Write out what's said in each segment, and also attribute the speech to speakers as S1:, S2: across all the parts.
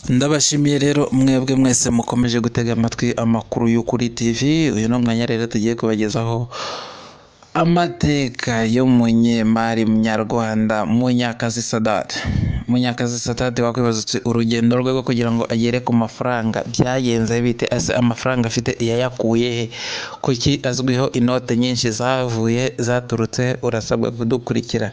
S1: Ndabashimiye rero mwebwe mwese mukomeje gutega amatwi amakuru y'ukuri TV. Uyu ni umwanya rero tugiye kubagezaho amateka y'umunyemari munyarwanda Munyakazi Sadat. Munyakazi Sadat wakwibaza uti urugendo rwe rwo kugira ngo agere ku mafaranga byagenze bite? Ese amafaranga afite yayakuye he? Kuki azwiho inote nyinshi zaturutse? Urasabwa kudukurikira.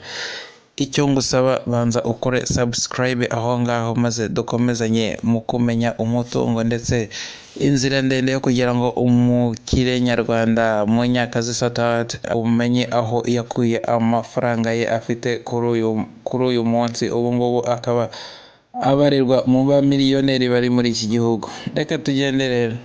S1: Icyo ngusaba banza ukore subscribe aho ngaho maze dukomezanye mu kumenya umutungo ndetse inzira ndende yo kugira ngo umukire nyarwanda Munyakazi Sadat umenye aho yakuye amafaranga ye afite kuri uyu munsi. Ubu ngubu akaba abarirwa mu bamiliyoneri bari muri iki gihugu. Reka tugende rero.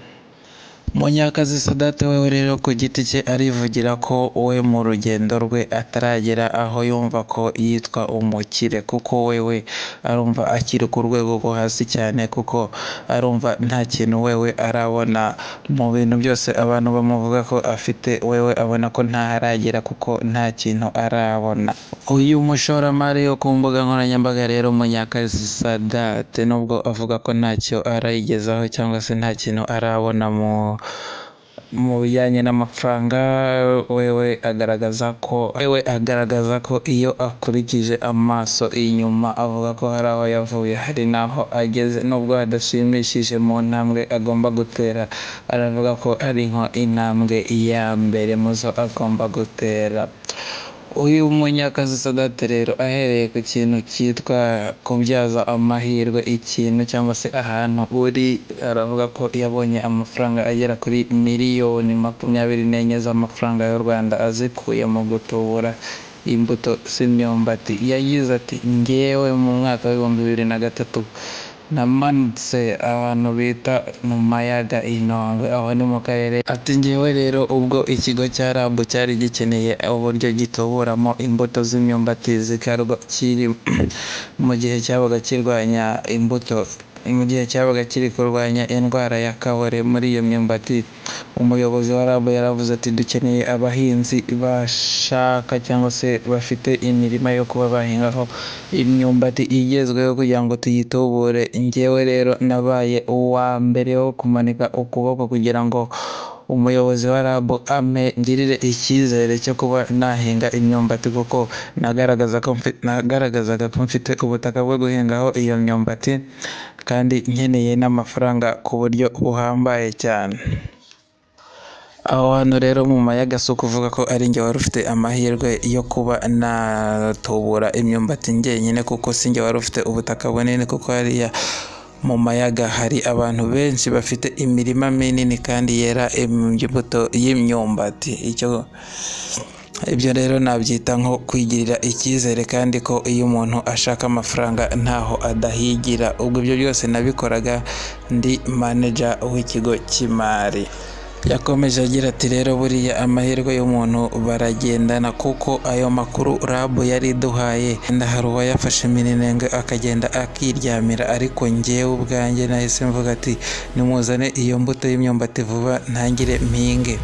S1: Munyakazi Sadat wewe rero ku giti cye arivugira ko we mu rugendo rwe ataragera aho yumva ko yitwa umukire, kuko wewe arumva akiri ku rwego rwo hasi cyane, kuko arumva nta kintu wewe arabona mu bintu byose abantu bamuvuga ko afite. Wewe abona ko ntaharagera kuko nta kintu arabona. Uyu mushoramari wo ku mbuga nkoranyambaga rero Munyakazi Sadat, nubwo avuga ko ntacyo arayigezaho cyangwa se nta kintu arabona mu bijyanye n'amafaranga, wewe agaragaza ko iyo akurikije amaso inyuma avuga ko hari aho yavuye hari n'aho ageze, nubwo hadashimishije mu ntambwe agomba gutera. Aravuga ko ari nko intambwe ya mbere mu zo agomba gutera. Uyu Munyakazi Sadat rero ahereye ku kintu cyitwa kubyaza amahirwe ikintu cyangwa se ahantu uri, aravuga ko yabonye amafaranga agera kuri miliyoni 24 z'amafaranga y'u Rwanda azikuye mu gutubura imbuto z'imyumbati. Yagize ati ngewe mu mwaka w'2003 namanutse abantu bita mu Mayaga Inongwe, aho ni mu karere. Ati ngewe rero ubwo ikigo cya RAB cyari gikeneye uburyo gituburamo imbuto z'imyumbati zikarwa kiri mu gihe cyabaga kiri kurwanya indwara ya kabore muri iyo myumbati, umuyobozi wa RAB yaravuze ati dukeneye abahinzi bashaka cyangwa se bafite imirima yo kuba bahingaho imyumbati igezweho kugira ngo tuyitubure. Ngewe rero nabaye uwa mbere wo kumanika ukuboko kugira ngo umuyobozi wa RAB ngirire icyizere cyo kuba nahinga imyumbati, kuko nagaragazaga ko mfite ubutaka bwo guhingaho iyo myumbati kandi nkeneye n'amafaranga ku buryo buhambaye cyane. Aho hantu rero mu Mayaga si ukuvuga ko ari njye wari ufite amahirwe yo kuba natubura imyumbati njyenyine, kuko si njye wari ufite ubutaka bunini, kuko hariya mu Mayaga hari abantu benshi bafite imirima minini kandi yera imbuto y'imyumbati. Ibyo rero nabyita nko kwigirira icyizere, kandi ko iyo umuntu ashaka amafaranga ntaho adahigira. Ubwo ibyo byose nabikoraga ndi manager w'ikigo cy'imari. Yakomeje agira ati rero buriya amahirwe y'umuntu baragendana, kuko ayo makuru RAB yari iduhaye hari uwayafashe minenenge akagenda akiryamira, ariko ngewe ubwanjye nahise mvuga ati nimuzane iyo mbuto y'imyumbati vuba ntangire mpinge.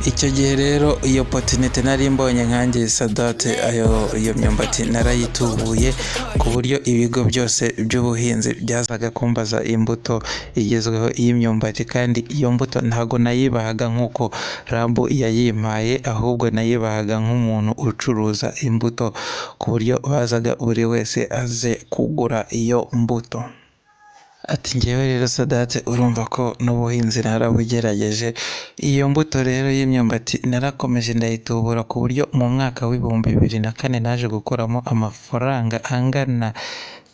S1: Icyo gihe rero iyo opportunity nari mbonye nkanjye Sadat, iyo myumbati narayitubuye ku buryo ibigo byose by'ubuhinzi byazaga kumbaza imbuto igezweho y'imyumbati, kandi iyo mbuto ntago nayibahaga nk'uko RAB yayimpaye, ahubwo nayibahaga nk'umuntu ucuruza imbuto, ku buryo bazaga buri wese aze kugura iyo mbuto. Ati ngewe rero Sadat urumva ko n'ubuhinzi narabugerageje. Iyo mbuto rero y'imyumbati narakomeje ndayitubura ku buryo mu mwaka w'2004 naje gukuramo amafaranga angana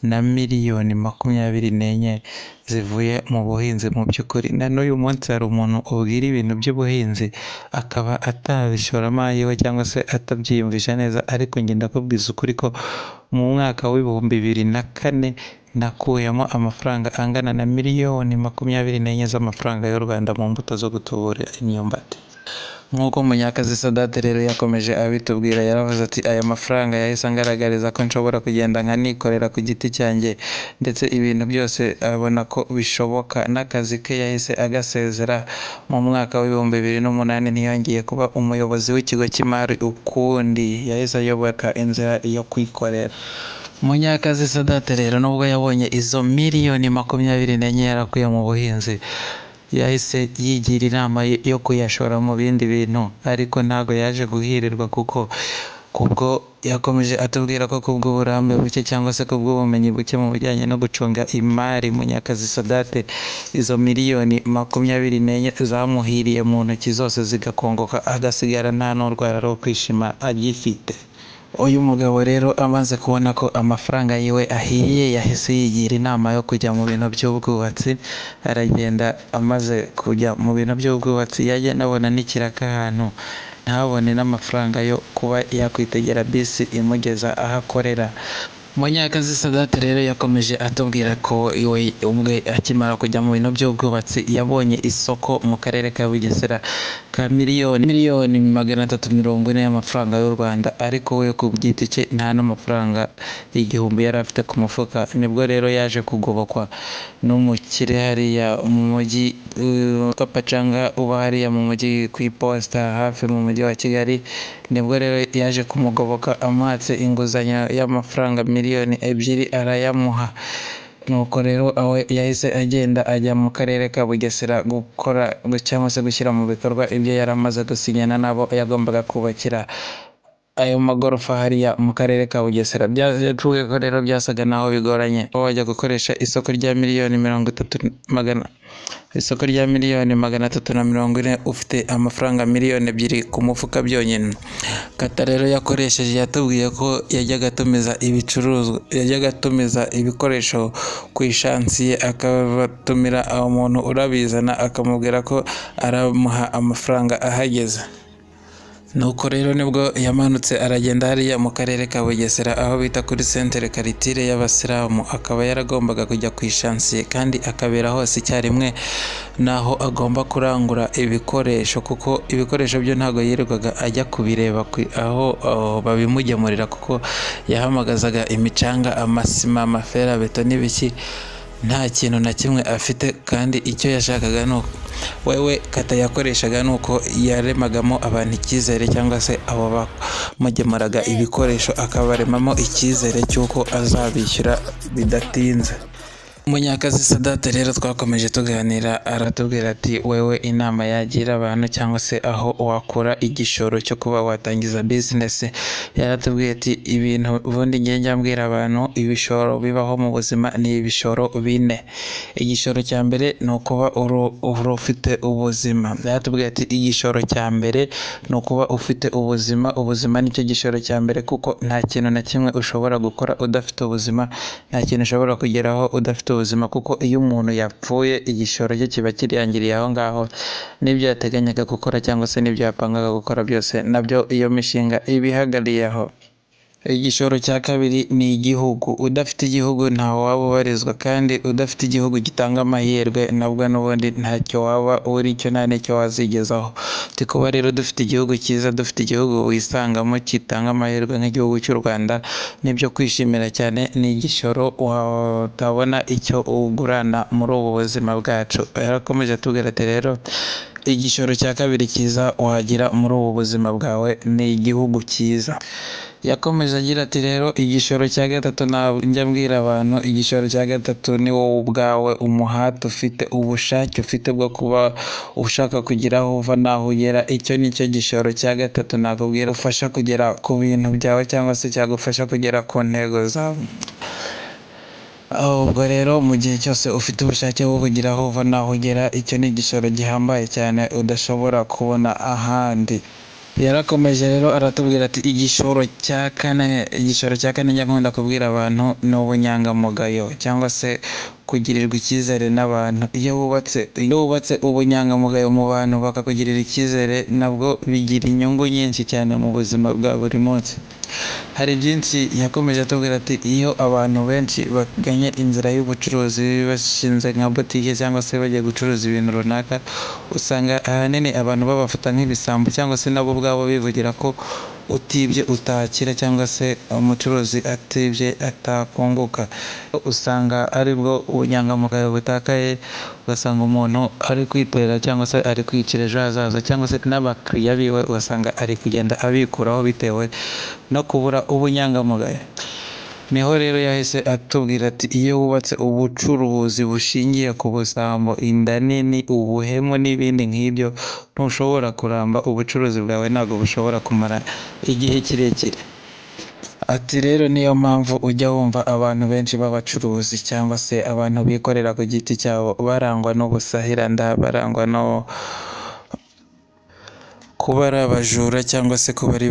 S1: na miliyoni 24 zivuye mu buhinzi. Mu by'ukuri na n'uyu munsi hari umuntu ubwira ibintu by'ubuhinzi akaba atabishoramo ayiwe cyangwa se atabyiyumvisha neza, ariko njye ndakubwiza ukuri ko mu mwaka w'2004 nakuyemo amafaranga angana na miliyoni 24 z'amafaranga y'u Rwanda mu mbuto zo gutubura imyumbati. Nk'uko Munyakazi Sadat rero yakomeje abitubwira, yaravuze ati aya mafaranga yahise angaragariza ko nshobora kugenda nkanikorera ku giti cyanjye, ndetse ibintu byose abona ko bishoboka. N'akazi ke yahise agasezera mu mwaka w'2008, ntiyongeye kuba umuyobozi w'ikigo cy'imari ukundi, yahise ayoboka inzira yo kwikorera. Munyakazi Sadate rero nubwo yabonye izo miliyoni 24 yarakuye mu buhinzi, yahise yigira inama yo kuyashora mu bindi bintu, ariko ntabwo yaje guhirirwa kuko kubwo yakomeje atubwira ko kubw'uburambe buke cyangwa se kubw'ubumenyi buke mu bijyanye no gucunga imari, Munyakazi Sadate izo miliyoni 24 zamuhiriye mu ntoki zose zigakongoka, agasigara nta n'urwara rwo kwishima agifite. Uyu mugabo rero amaze kubona ko amafaranga yiwe ahiye, yahise yigira inama yo kujya mu bintu by'ubwubatsi, aragenda amaze kujya mu bintu by'ubwubatsi yagenda abona n'ikiraka ahantu, ntabone n'amafaranga yo kuba yakwitegera bisi imugeza aho akorera. Munyakazi Sadate rero yakomeje atubwira ko iwe ubwe akimara kujya mu bintu by'ubwubatsi yabonye isoko mu karere ka Bugesera ka miliyoni 340 y'amafaranga y'u Rwanda, ariko we ku giti cye nta n'amafaranga igihumbi yari afite ku mufuka. Nibwo rero yaje kugobokwa n'umukire hariya mu mujyi witwa Pacanga, uba hariya mu mujyi ku iposita hafi mu mujyi wa Kigali. Nibwo rero yaje kumugoboka amuhatse inguzanyo y'amafaranga miliyoni 2 arayamuha. Nuko rero awe yahise agenda ajya mu karere ka Bugesera gukora cyangwa se gushyira mu bikorwa ibyo yari amaze gusinyana nabo yagombaga kubakira ayo magorofa hariya mu karere ka Bugesera. Byavuye ko rero byasaga naho bigoranye ko wajya gukoresha isoko rya miliyoni 340 ufite amafaranga miliyoni 2 ku mufuka byonyine. Kata rero yakoresheje yatubwiye ko yajyaga atumiza ibikoresho ku ishansiye, akabatumira umuntu urabizana akamubwira ko aramuha amafaranga ahageze. Nuko rero nibwo yamanutse aragenda hariya mu karere ka Bugesera aho bita kuri Centre Karitire y'Abasilamu, akaba yaragombaga kujya ku ishansiye kandi akabera hose icyarimwe naho agomba kurangura ibikoresho, kuko ibikoresho byo ntabwo yirirwaga ajya kubireba aho babimugemurira, kuko yahamagazaga imicanga, amasima, amaferabeto n'ibiki, nta kintu na kimwe afite. Kandi icyo yashakaga nuko wewe Kata yakoreshaga nuko yaremagamo abantu icyizere, cyangwa se abo bamugemuraga ibikoresho akabaremamo icyizere cy'uko azabishyura bidatinze. Munyakazi Sadate rero twakomeje tuganira, aratubwira ati wewe inama yagira abantu cyangwa se aho wakura igishoro cyo kuba watangiza business. Yaratubwiye ati ibintu ubundi njya mbwira abantu ibishoro bibaho mu buzima ni ibishoro 4. Igishoro cya mbere ni ukuba ufite ubuzima. Yaratubwiye ati igishoro cya mbere ni ukuba ufite ubuzima. Ubuzima nicyo gishoro cya mbere, kuko nta kintu na kimwe ushobora gukora udafite ubuzima, nta kintu ushobora kugeraho udafite ubuzima, kuko iyo umuntu yapfuye igishoro cye kiba kirangiriye aho ngaho, n'ibyo yateganyaga gukora cyangwa se n'ibyo yapangaga gukora byose nabyo iyo mishinga ibihagariye aho. Igishoro cya kabiri ni igihugu. Udafite igihugu ntaho waba ubarizwa, kandi udafite igihugu gitanga amahirwe nabwo n'ubundi ntacyo waba uri cyo, nta n'icyo wazigezaho. Kuba rero dufite igihugu cyiza, dufite igihugu wisangamo kitanga amahirwe nk'igihugu cy'u Rwanda, nibyo kwishimira cyane. Ni igishoro utabona icyo ugurana muri ubu buzima bwacu. Yarakomeje atubwira ati rero igishoro cya kabiri cyiza wagira muri ubu buzima bwawe ni igihugu cyiza. Yakomeje agira ati rero igishoro cya gatatu njya mbwira abantu, igishoro cya gatatu ni wowe ubwawe, umuhate ufite, ubushake ufite bwo kuba ushaka kugira aho uva n'aho ugera. Icyo ni cyo gishoro cya gatatu nakubwira ufasha kugera ku bintu byawe, cyangwa se cyagufasha kugera ku ntego zawe. Ubwo rero mu gihe cyose ufite ubushake bwo kugira aho uva n'aho ugera, icyo ni igishoro gihambaye cyane udashobora kubona ahandi. Yarakomeje rero aratubwira ati igishoro cya kane njya nkunda kubwira abantu ni ubunyangamugayo, cyangwa se kugirirwa icyizere n'abantu. Iyo wubatse ubunyangamugayo mu bantu bakakugirira icyizere, nabwo bigira inyungu nyinshi cyane mu buzima bwa buri munsi. Hari byinshi yakomeje atubwira ati iyo abantu benshi baganye inzira y'ubucuruzi bashinze nka botike cyangwa se bagiye gucuruza ibintu runaka, usanga ahanini abantu babafata nk'ibisambo, cyangwa se nabo ubwabo bivugira ko utibye utakira, cyangwa se umucuruzi atibye atakunguka. Usanga aribwo ubunyangamugayo butakaye, ugasanga umuntu ari kwitera cyangwa se ari kwicira ejo hazaza, cyangwa se n'abakiriya biwe ugasanga ari kugenda abikuraho bitewe no kubura ubunyangamugayo. niho rero yahise atubwira ati iyo wubatse ubucuruzi bushingiye ku busambo, inda nini, ubuhemu n'ibindi nk'ibyo, ntushobora kuramba, ubucuruzi bwawe ntabwo bushobora kumara igihe kirekire. Ati rero niyo mpamvu ujya wumva abantu benshi b'abacuruzi cyangwa se abantu bikorera ku giti cyabo barangwa n'ubusahiranda, barangwa no kuba ari abajura cyangwa se kuba ari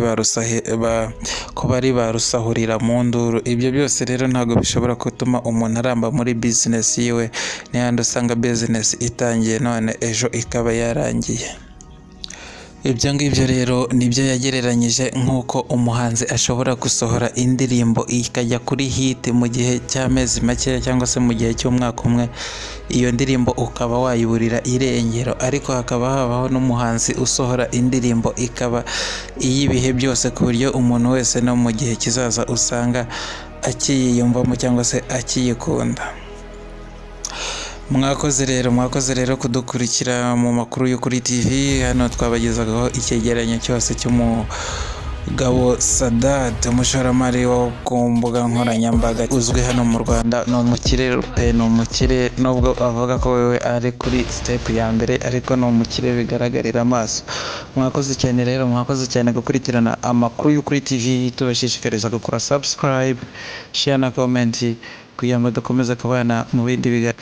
S1: ba rusahurira mu nduru. Ibyo byose rero ntabwo bishobora gutuma umuntu aramba muri bizinesi yiwe, n'ahandi usanga bizinesi itangiye none ejo ikaba yarangiye. Ibyo ngibyo rero nibyo yagereranyije nk'uko umuhanzi ashobora gusohora indirimbo ikajya kuri hit mu gihe cy'amezi makeya cyangwa se mu gihe cy'umwaka umwe, iyo ndirimbo ukaba wayiburira irengero, ariko hakaba habaho n'umuhanzi usohora indirimbo ikaba iy'ibihe byose ku buryo umuntu wese no mu gihe kizaza usanga akiyiyumvamo cyangwa se akiyikunda. Mwakoze rero kudukurikira mu makuru yo kuri TV. Hano twabagezagaho icyegeranyo cyose cy'umugabo Sadat, umushoramari wo ku mbuga nkoranyambaga uzwi hano mu Rwanda. Ni umukire pe, ni umukire nubwo avuga ko wewe ari kuri step ya mbere, ariko ni umukire bigaragarira amaso. Mwakoze cyane gukurikirana amakuru yo kuri TV. Tubashishikariza gukora subscribe, share na comment kugira ngo dukomeze kubana mu bindi biganiro.